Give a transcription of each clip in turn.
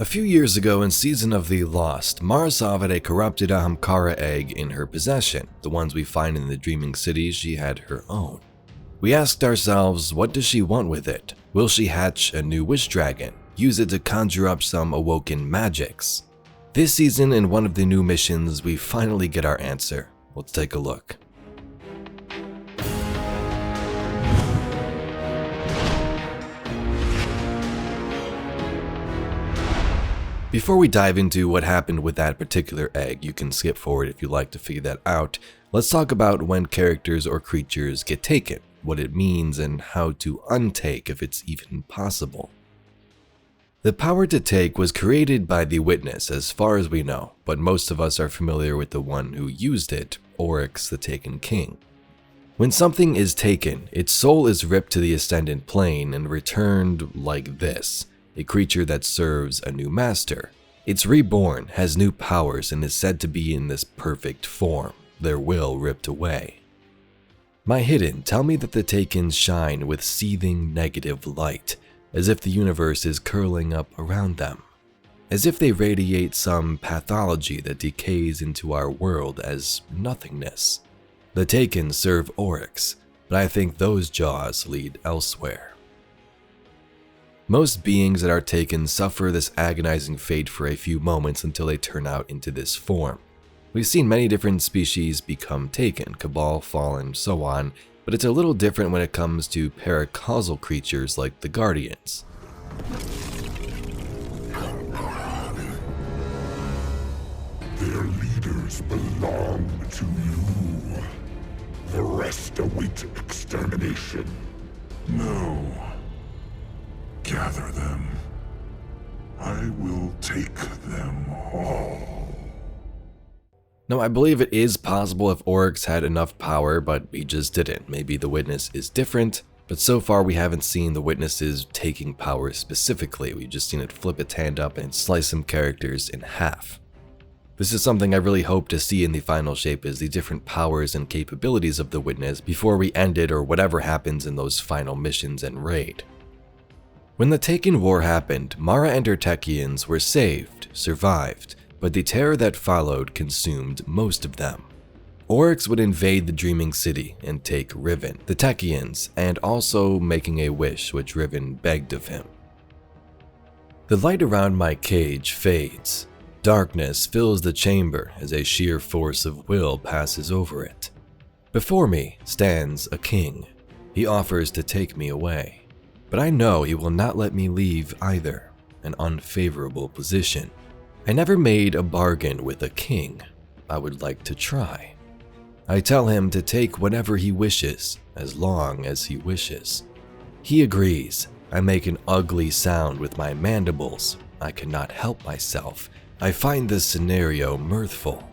A few years ago in Season of the Lost, Marasov had a corrupted Ahamkara egg in her possession. The ones we find in the Dreaming City, she had her own. We asked ourselves, what does she want with it? Will she hatch a new wish dragon? Use it to conjure up some awoken magics? This season, in one of the new missions, we finally get our answer. Let's take a look. Before we dive into what happened with that particular egg, you can skip forward if you'd like to figure that out. Let's talk about when characters or creatures get taken, what it means, and how to untake if it's even possible. The power to take was created by the Witness as far as we know, but most of us are familiar with the one who used it, Oryx the Taken King. When something is taken, its soul is ripped to the Ascendant Plane and returned like this. A creature that serves a new master. It's reborn, has new powers, and is said to be in this perfect form, their will ripped away. My hidden tell me that the Taken shine with seething negative light, as if the universe is curling up around them, as if they radiate some pathology that decays into our world as nothingness. The Taken serve Oryx, but I think those jaws lead elsewhere. Most beings that are taken suffer this agonizing fate for a few moments until they turn out into this form. We've seen many different species become taken, Cabal, Fallen, so on, but it's a little different when it comes to paracausal creatures like the Guardians. Their leaders belong to you. The rest await extermination. No. Gather them. I will take them all. Now, I believe it is possible if Oryx had enough power, but he just didn't. Maybe the Witness is different, but so far we haven't seen the Witnesses taking power specifically. We've just seen it flip its hand up and slice some characters in half. This is something I really hope to see in the final shape, is the different powers and capabilities of the Witness before we end it or whatever happens in those final missions and raid. When the Taken War happened, Mara and her Techians were saved, survived, but the terror that followed consumed most of them. Oryx would invade the Dreaming City and take Riven, the Techians, and also making a wish which Riven begged of him. The light around my cage fades. Darkness fills the chamber as a sheer force of will passes over it. Before me stands a king. He offers to take me away. But I know he will not let me leave either, an unfavorable position. I never made a bargain with a king. I would like to try. I tell him to take whatever he wishes, as long as he wishes. He agrees. I make an ugly sound with my mandibles. I cannot help myself. I find this scenario mirthful.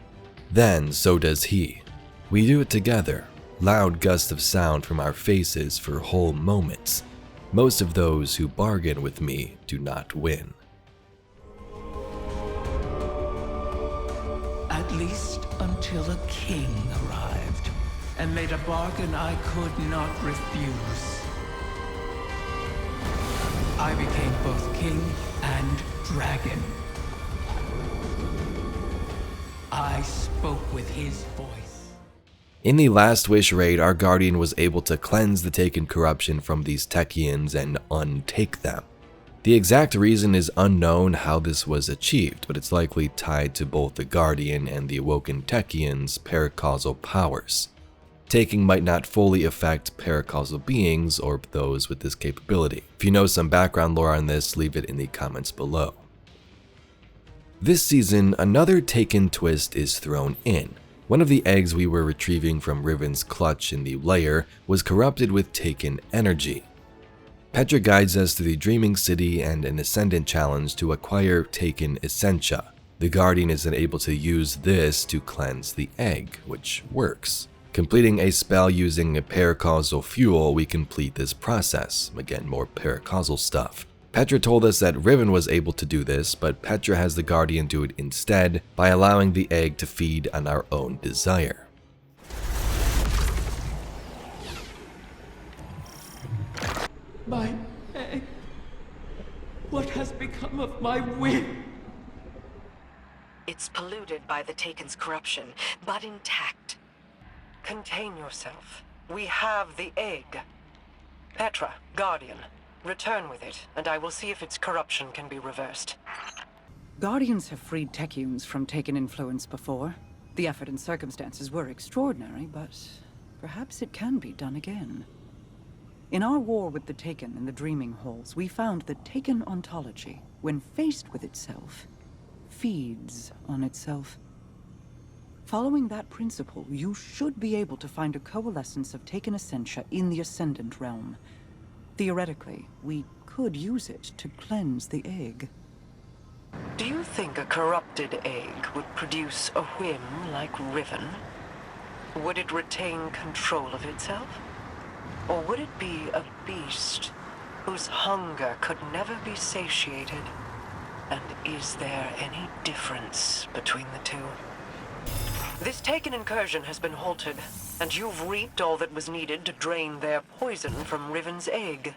Then so does he. We do it together, loud gusts of sound from our faces for whole moments. Most of those who bargain with me do not win. At least until a king arrived and made a bargain I could not refuse. I became both king and dragon. I spoke with his voice. In the Last Wish raid, our Guardian was able to cleanse the Taken corruption from these Techians and untake them. The exact reason is unknown how this was achieved, but it's likely tied to both the Guardian and the awoken Techians' paracausal powers. Taking might not fully affect paracausal beings or those with this capability. If you know some background lore on this, leave it in the comments below. This season, another Taken twist is thrown in. One of the eggs we were retrieving from Riven's clutch in the lair was corrupted with Taken energy. Petra guides us to the Dreaming City and an Ascendant challenge to acquire Taken Essentia. The Guardian is then able to use this to cleanse the egg, which works. Completing a spell using a paracausal fuel, we complete this process. Again, more paracausal stuff. Petra told us that Riven was able to do this, but Petra has the Guardian do it instead by allowing the egg to feed on our own desire. My egg. What has become My whim! It's polluted by the Taken's corruption, but intact. Contain yourself. We have the egg. Petra, Guardian, return with it, and I will see if its corruption can be reversed. Guardians have freed Techians from Taken influence before. The effort and circumstances were extraordinary, but perhaps it can be done again. In our war with the Taken in the Dreaming Halls, we found that Taken ontology, when faced with itself, feeds on itself. Following that principle, you should be able to find a coalescence of Taken essentia in the Ascendant realm. Theoretically, we could use it to cleanse the egg. Do you think a corrupted egg would produce a whim like Riven? Would it retain control of itself? Or would it be a beast whose hunger could never be satiated? And is there any difference between the two? This Taken incursion has been halted, and you've reaped all that was needed to drain their poison from Riven's egg.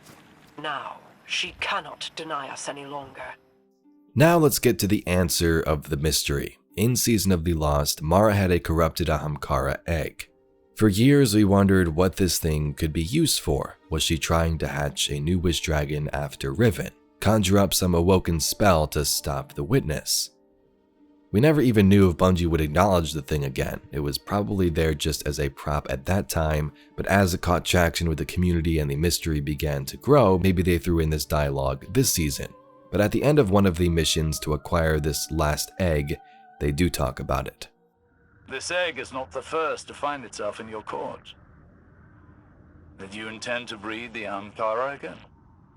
Now, she cannot deny us any longer. Now let's get to the answer of the mystery. In Season of the Lost, Mara had a corrupted Ahamkara egg. For years we wondered what this thing could be used for. Was she trying to hatch a new wish dragon after Riven? Conjure up some awoken spell to stop the witness? We never even knew if Bungie would acknowledge the thing again. It was probably there just as a prop at that time, but as it caught traction with the community and the mystery began to grow, maybe they threw in this dialogue this season. But at the end of one of the missions to acquire this last egg, they do talk about it. This egg is not the first to find itself in your court. Did you intend to breed the Ahamkara again?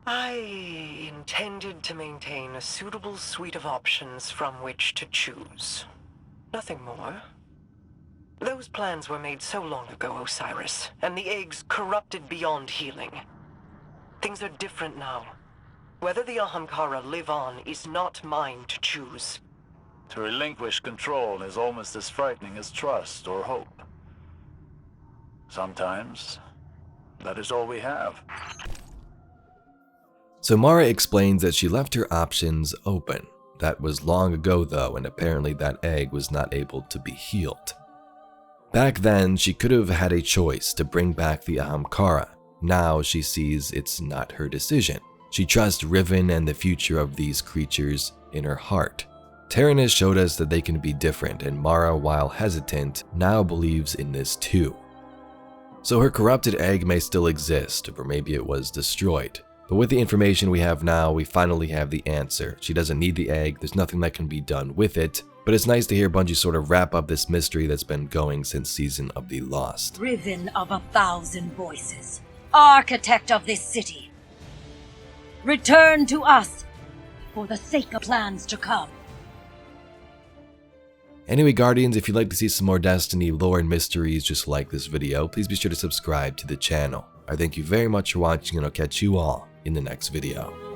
I intended to maintain a suitable suite of options from which to choose. Nothing more. Those plans were made so long ago, Osiris, and the eggs corrupted beyond healing. Things are different now. Whether the Ahamkara live on is not mine to choose. To relinquish control is almost as frightening as trust or hope. Sometimes, that is all we have. So Mara explains that she left her options open. That was long ago though, and apparently that egg was not able to be healed. Back then, she could have had a choice to bring back the Ahamkara. Now she sees it's not her decision. She trusts Riven and the future of these creatures in her heart. Tyrannus showed us that they can be different, and Mara, while hesitant, now believes in this too. So her corrupted egg may still exist, or maybe it was destroyed. But with the information we have now, we finally have the answer. She doesn't need the egg, there's nothing that can be done with it, but it's nice to hear Bungie sort of wrap up this mystery that's been going since Season of the Lost. Riven of 1,000 voices, architect of this city, return to us for the sake of plans to come. Anyway, Guardians, if you'd like to see some more Destiny lore and mysteries just like this video, please be sure to subscribe to the channel. I thank you very much for watching, and I'll catch you all in the next video.